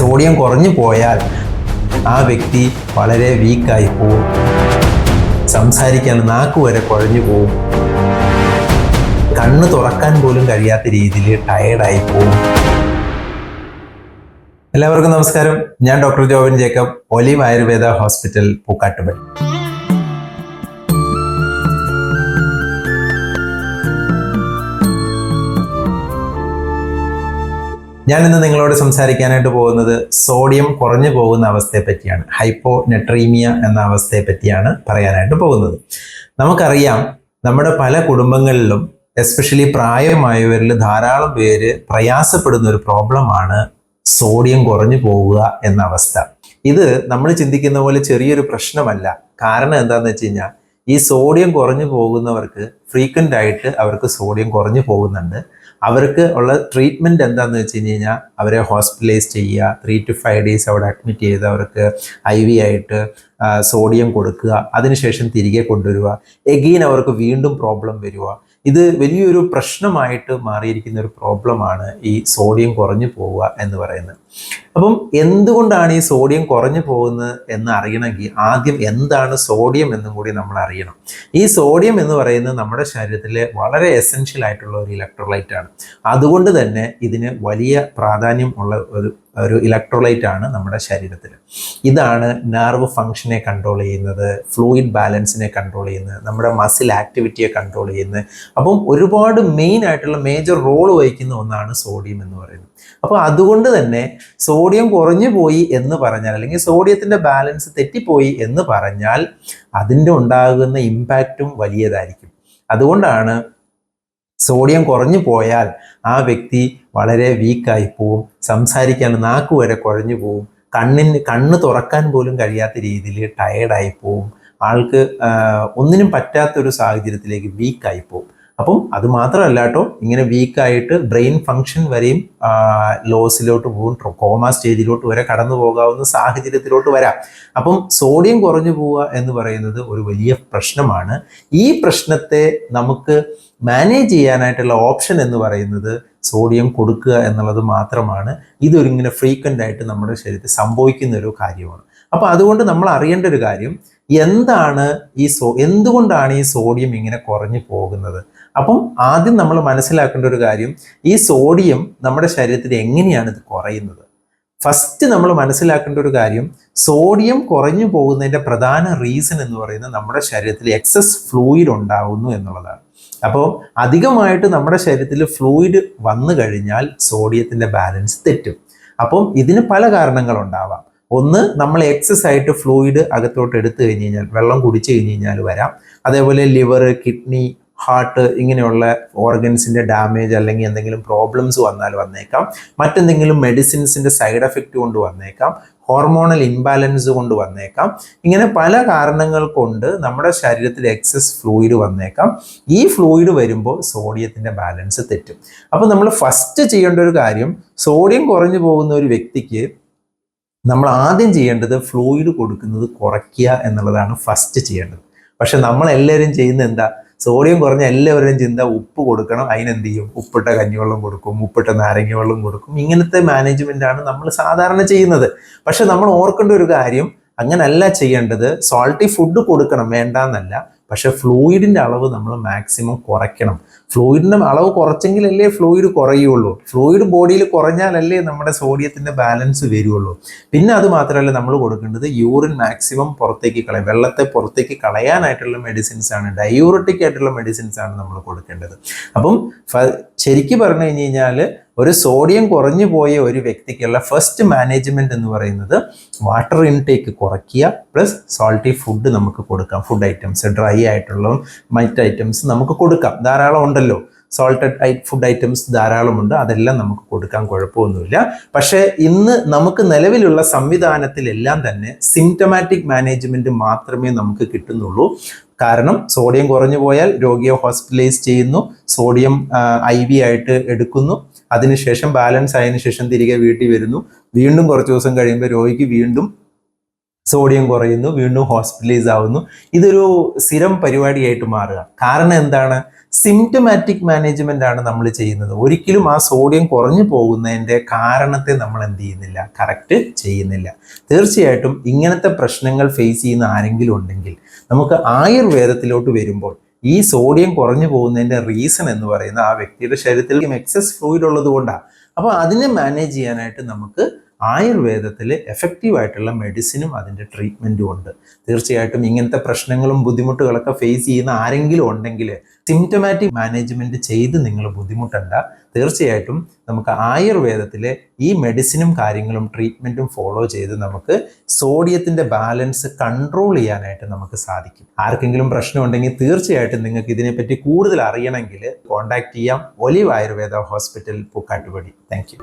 Sodium കുറഞ്ഞു പോയാൽ ആ വ്യക്തി വളരെ വീക്കായി പോവും. സംസാരിക്കാൻ നാക്ക് വരെ കുഴഞ്ഞു പോവും. കണ്ണ് തുറക്കാൻ പോലും കഴിയാത്ത രീതിയിൽ ടയേർഡായി പോവും. എല്ലാവർക്കും നമസ്കാരം. ഞാൻ doctor Jobin Jacob, olive Ayurveda hospital, Pookkattupally. ഞാൻ ഇന്ന് നിങ്ങളോട് സംസാരിക്കാനായിട്ട് പോകുന്നത് സോഡിയം കുറഞ്ഞു പോകുന്ന അവസ്ഥയെ പറ്റിയാണ്. ഹൈപ്പോനെട്രീമിയ എന്ന അവസ്ഥയെ പറ്റിയാണ് പറയാനായിട്ട് പോകുന്നത്. നമുക്കറിയാം, നമ്മുടെ പല കുടുംബങ്ങളിലും എസ്പെഷ്യലി പ്രായമായവരിൽ ധാരാളം പേര് പ്രയാസപ്പെടുന്ന ഒരു പ്രോബ്ലമാണ് സോഡിയം കുറഞ്ഞു പോവുക എന്ന അവസ്ഥ. ഇത് നമ്മൾ ചിന്തിക്കുന്ന പോലെ ചെറിയൊരു പ്രശ്നമല്ല. കാരണം എന്താണെന്ന് വെച്ച് കഴിഞ്ഞാൽ, ഈ സോഡിയം കുറഞ്ഞു പോകുന്നവർക്ക് ഫ്രീക്വൻ്റ് ആയിട്ട് അവർക്ക് സോഡിയം കുറഞ്ഞു പോകുന്നുണ്ട്. അവർക്ക് ഉള്ള ട്രീറ്റ്മെൻറ്റ് എന്താണെന്ന് വെച്ച് കഴിഞ്ഞാൽ, അവരെ ഹോസ്പിറ്റലൈസ് ചെയ്യുക, 3 to 5 days അവിടെ അഡ്മിറ്റ് ചെയ്ത് അവർക്ക് IV ആയിട്ട് സോഡിയം കൊടുക്കുക, അതിനുശേഷം തിരികെ കൊണ്ടുവരിക, എഗെയിൻ അവർക്ക് വീണ്ടും പ്രോബ്ലം വരിക. ഇത് വലിയൊരു പ്രശ്നമായിട്ട് മാറിയിരിക്കുന്ന ഒരു പ്രോബ്ലമാണ് ഈ സോഡിയം കുറഞ്ഞു പോവുക എന്ന് പറയുന്നത്. അപ്പം എന്തുകൊണ്ടാണ് ഈ സോഡിയം കുറഞ്ഞു പോകുന്നത് എന്ന് അറിയണമെങ്കിൽ ആദ്യം എന്താണ് സോഡിയം എന്നും കൂടി നമ്മൾ അറിയണം. ഈ സോഡിയം എന്ന് പറയുന്നത് നമ്മുടെ ശരീരത്തിലെ വളരെ എസെൻഷ്യൽ ആയിട്ടുള്ള ഒരു ഇലക്ട്രോലൈറ്റ് ആണ്. അതുകൊണ്ട് തന്നെ ഇതിന് വലിയ പ്രാധാന്യം ഉള്ള ഒരു ഇലക്ട്രോലൈറ്റ് ആണ് നമ്മുടെ ശരീരത്തിൽ. ഇതാണ് നെർവ് ഫങ്ഷനെ കൺട്രോൾ ചെയ്യുന്നത്, ഫ്ലൂയിഡ് ബാലൻസിനെ കൺട്രോൾ ചെയ്യുന്നത്, നമ്മുടെ മസിൽ ആക്ടിവിറ്റിയെ കൺട്രോൾ ചെയ്യുന്നത്. അപ്പം ഒരുപാട് മെയിൻ ആയിട്ടുള്ള മേജർ റോൾ വഹിക്കുന്ന ഒന്നാണ് സോഡിയം എന്ന് പറയുന്നത്. അപ്പോൾ അതുകൊണ്ട് തന്നെ സോഡിയം കുറഞ്ഞു പോയി എന്ന് പറഞ്ഞാൽ, അല്ലെങ്കിൽ സോഡിയത്തിൻ്റെ ബാലൻസ് തെറ്റിപ്പോയി എന്ന് പറഞ്ഞാൽ, അതിൻ്റെ ഉണ്ടാകുന്ന ഇമ്പാക്റ്റും വലിയതായിരിക്കും. അതുകൊണ്ടാണ് സോഡിയം കുറഞ്ഞു പോയാൽ ആ വ്യക്തി വളരെ വീക്കായി പോവും. സംസാരിക്കാൻ നാക്ക് വരെ കുഴഞ്ഞു പോവും. കണ്ണ് തുറക്കാൻ പോലും കഴിയാത്ത രീതിയിൽ ടയേർഡായി പോവും. ആൾക്ക് ഒന്നിനും പറ്റാത്തൊരു സാഹചര്യത്തിലേക്ക് വീക്കായി പോവും. അപ്പം അത് മാത്രമല്ല കേട്ടോ, ഇങ്ങനെ വീക്കായിട്ട് ബ്രെയിൻ ഫങ്ഷൻ വരെയും ലോസിലോട്ട് പോകും, കോമ സ്റ്റേജിലോട്ട് വരെ കടന്നു പോകാവുന്ന സാഹചര്യത്തിലോട്ട് വരാം. അപ്പം സോഡിയം കുറഞ്ഞു പോവുക എന്ന് പറയുന്നത് ഒരു വലിയ പ്രശ്നമാണ്. ഈ പ്രശ്നത്തെ നമുക്ക് മാനേജ് ചെയ്യാനായിട്ടുള്ള ഓപ്ഷൻ എന്ന് പറയുന്നത് സോഡിയം കൊടുക്കുക എന്നുള്ളത് മാത്രമാണ്. ഇതൊരിങ്ങനെ ഫ്രീക്വൻ്റ് ആയിട്ട് നമ്മുടെ ശരീരത്തിൽ സംഭവിക്കുന്ന ഒരു കാര്യമാണ്. അപ്പോൾ അതുകൊണ്ട് നമ്മൾ അറിയേണ്ട ഒരു കാര്യം, എന്താണ് എന്തുകൊണ്ടാണ് ഈ സോഡിയം ഇങ്ങനെ കുറഞ്ഞു പോകുന്നത്. അപ്പം ആദ്യം നമ്മൾ മനസ്സിലാക്കേണ്ട ഒരു കാര്യം, ഈ സോഡിയം നമ്മുടെ ശരീരത്തിൽ എങ്ങനെയാണ് ഇത് കുറയുന്നത്. ഫസ്റ്റ് നമ്മൾ മനസ്സിലാക്കേണ്ട ഒരു കാര്യം, സോഡിയം കുറഞ്ഞു പോകുന്നതിൻ്റെ പ്രധാന റീസൺ എന്ന് പറയുന്നത് നമ്മുടെ ശരീരത്തിൽ എക്സസ് ഫ്ലൂയിഡ് ഉണ്ടാകുന്നു എന്നുള്ളതാണ്. അപ്പോൾ അധികമായിട്ട് നമ്മുടെ ശരീരത്തിൽ ഫ്ലൂയിഡ് വന്നു കഴിഞ്ഞാൽ സോഡിയത്തിൻ്റെ ബാലൻസ് തെറ്റും. അപ്പം ഇതിന് പല കാരണങ്ങളുണ്ടാവാം. ഒന്ന്, നമ്മൾ എക്സസ് ആയിട്ട് ഫ്ലൂയിഡ് അകത്തോട്ട് എടുത്തു കഴിഞ്ഞ് കഴിഞ്ഞാൽ, വെള്ളം കുടിച്ചു കഴിഞ്ഞ് കഴിഞ്ഞാൽ വരാം. അതേപോലെ ലിവർ, കിഡ്നി, ഹാർട്ട് ഇങ്ങനെയുള്ള ഓർഗൻസിൻ്റെ ഡാമേജ് അല്ലെങ്കിൽ എന്തെങ്കിലും പ്രോബ്ലംസ് വന്നേക്കാം. മറ്റെന്തെങ്കിലും മെഡിസിൻസിൻ്റെ സൈഡ് എഫക്റ്റ് കൊണ്ട് വന്നേക്കാം. ഹോർമോണൽ ഇംബാലൻസ് കൊണ്ട് വന്നേക്കാം. ഇങ്ങനെ പല കാരണങ്ങൾ കൊണ്ട് നമ്മുടെ ശരീരത്തിൽ എക്സസ് ഫ്ലൂയിഡ് വന്നേക്കാം. ഈ ഫ്ലൂയിഡ് വരുമ്പോൾ സോഡിയത്തിൻ്റെ ബാലൻസ് തെറ്റും. അപ്പോൾ നമ്മൾ ഫസ്റ്റ് ചെയ്യേണ്ട ഒരു കാര്യം, സോഡിയം കുറഞ്ഞു പോകുന്ന ഒരു വ്യക്തിക്ക് നമ്മൾ ആദ്യം ചെയ്യേണ്ടത് ഫ്ലൂയിഡ് കൊടുക്കുന്നത് കുറയ്ക്കുക എന്നുള്ളതാണ് ഫസ്റ്റ് ചെയ്യേണ്ടത്. പക്ഷെ നമ്മളെല്ലാവരും ചെയ്യുന്നത് എന്താ, സോഡിയം കുറഞ്ഞ എല്ലാവരുടെയും ചിന്ത ഉപ്പ് കൊടുക്കണം, അതിനെന്ത് ചെയ്യും, ഉപ്പിട്ട കഞ്ഞിവെള്ളം കൊടുക്കും, ഉപ്പിട്ട നാരങ്ങ വെള്ളം കൊടുക്കും. ഇങ്ങനത്തെ മാനേജ്മെൻറ്റാണ് നമ്മൾ സാധാരണ ചെയ്യുന്നത്. പക്ഷെ നമ്മൾ ഓർക്കേണ്ട ഒരു കാര്യം, അങ്ങനല്ല ചെയ്യേണ്ടത്. സോൾട്ടി ഫുഡ് കൊടുക്കണം, വേണ്ടാന്നല്ല. പക്ഷെ ഫ്ലൂയിഡിൻ്റെ അളവ് നമ്മൾ മാക്സിമം കുറയ്ക്കണം. ഫ്ലൂയിഡിൻ്റെ അളവ് കുറച്ചെങ്കിലല്ലേ ഫ്ലൂയിഡ് കുറയുള്ളൂ. ഫ്ലൂയിഡ് ബോഡിയിൽ കുറഞ്ഞാലല്ലേ നമ്മുടെ സോഡിയത്തിൻ്റെ ബാലൻസ് വരുള്ളൂ. പിന്നെ അത് മാത്രമല്ല, നമ്മൾ കൊടുക്കേണ്ടത് യൂറിൻ മാക്സിമം പുറത്തേക്ക് കളയും. വെള്ളത്തെ പുറത്തേക്ക് കളയാനായിട്ടുള്ള മെഡിസിൻസ് ആണ്, ഡയൂററ്റിക് ആയിട്ടുള്ള മെഡിസിൻസ് ആണ് നമ്മൾ കൊടുക്കേണ്ടത്. അപ്പം ശരിക്കും പറഞ്ഞു കഴിഞ്ഞ് കഴിഞ്ഞാൽ, ഒരു സോഡിയം കുറഞ്ഞു പോയ ഒരു വ്യക്തിക്കുള്ള ഫസ്റ്റ് മാനേജ്മെൻറ്റ് എന്ന് പറയുന്നത് വാട്ടർ ഇൻടേക്ക് കുറയ്ക്കുക, പ്ലസ് സോൾട്ടി ഫുഡ് നമുക്ക് കൊടുക്കാം. ഫുഡ് ഐറ്റംസ്, ഡ്രൈ ആയിട്ടുള്ള മറ്റ് ഐറ്റംസ് നമുക്ക് കൊടുക്കാം. ധാരാളം ഉണ്ടല്ലോ, സോൾട്ടഡ് ഫുഡ് ഐറ്റംസ് ധാരാളമുണ്ട്. അതെല്ലാം നമുക്ക് കൊടുക്കാൻ കുഴപ്പമൊന്നുമില്ല. പക്ഷേ ഇന്ന് നമുക്ക് നിലവിലുള്ള സംവിധാനത്തിലെല്ലാം തന്നെ സിംറ്റമാറ്റിക് മാനേജ്മെൻറ്റ് മാത്രമേ നമുക്ക് കിട്ടുന്നുള്ളൂ. കാരണം സോഡിയം കുറഞ്ഞു പോയാൽ രോഗിയെ ഹോസ്പിറ്റലൈസ് ചെയ്യുന്നു, സോഡിയം IV ആയിട്ട് എടുക്കുന്നു, അതിനുശേഷം ബാലൻസ് ആയതിനു ശേഷം തിരികെ വീട്ടിൽ വരുന്നു. വീണ്ടും കുറച്ച് ദിവസം കഴിയുമ്പോൾ രോഗിക്ക് വീണ്ടും സോഡിയം കുറയുന്നു, വീണ്ടും ഹോസ്പിറ്റലൈസ് ആവുന്നു. ഇതൊരു സ്ഥിരം പരിപാടിയായിട്ട് മാറുക. കാരണം എന്താണ്? സിംറ്റമാറ്റിക് മാനേജ്മെന്റ് ആണ് നമ്മൾ ചെയ്യുന്നത്. ഒരിക്കലും ആ സോഡിയം കുറഞ്ഞു പോകുന്നതിൻ്റെ കാരണത്തെ നമ്മൾ എന്ത് ചെയ്യുന്നില്ല, കറക്റ്റ് ചെയ്യുന്നില്ല. തീർച്ചയായിട്ടും ഇങ്ങനത്തെ പ്രശ്നങ്ങൾ ഫേസ് ചെയ്യുന്ന ആരെങ്കിലും ഉണ്ടെങ്കിൽ നമുക്ക് ആയുർവേദത്തിലോട്ട് വരുമ്പോൾ ഈ സോഡിയം കുറഞ്ഞു പോകുന്നതിൻ്റെ റീസൺ എന്ന് പറയുന്നത് ആ വ്യക്തിയുടെ ശരീരത്തിൽ എക്സസ് ഫ്ലൂയിഡ് ഉള്ളത് കൊണ്ടാണ്. അപ്പോൾ അതിനെ മാനേജ് ചെയ്യാനായിട്ട് നമുക്ക് ആയുർവേദത്തിൽ എഫക്റ്റീവ് ആയിട്ടുള്ള മെഡിസിനും അതിൻ്റെ ട്രീറ്റ്മെൻറ്റും ഉണ്ട്. തീർച്ചയായിട്ടും ഇങ്ങനത്തെ പ്രശ്നങ്ങളും ബുദ്ധിമുട്ടുകളൊക്കെ ഫേസ് ചെയ്യുന്ന ആരെങ്കിലും ഉണ്ടെങ്കിൽ സിംറ്റമാറ്റിക് മാനേജ്മെൻറ്റ് ചെയ്ത് നിങ്ങൾ ബുദ്ധിമുട്ടണ്ട. തീർച്ചയായിട്ടും നമുക്ക് ആയുർവേദത്തിലെ ഈ മെഡിസിനും കാര്യങ്ങളും ട്രീറ്റ്മെൻറ്റും ഫോളോ ചെയ്ത് നമുക്ക് സോഡിയത്തിൻ്റെ ബാലൻസ് കൺട്രോൾ ചെയ്യാനായിട്ട് നമുക്ക് സാധിക്കും. ആർക്കെങ്കിലും പ്രശ്നമുണ്ടെങ്കിൽ തീർച്ചയായിട്ടും നിങ്ങൾക്ക് ഇതിനെപ്പറ്റി കൂടുതൽ അറിയണമെങ്കിൽ കോൺടാക്ട് ചെയ്യാം. Olive Ayurveda hospital, Pookkattupadi. Thank you.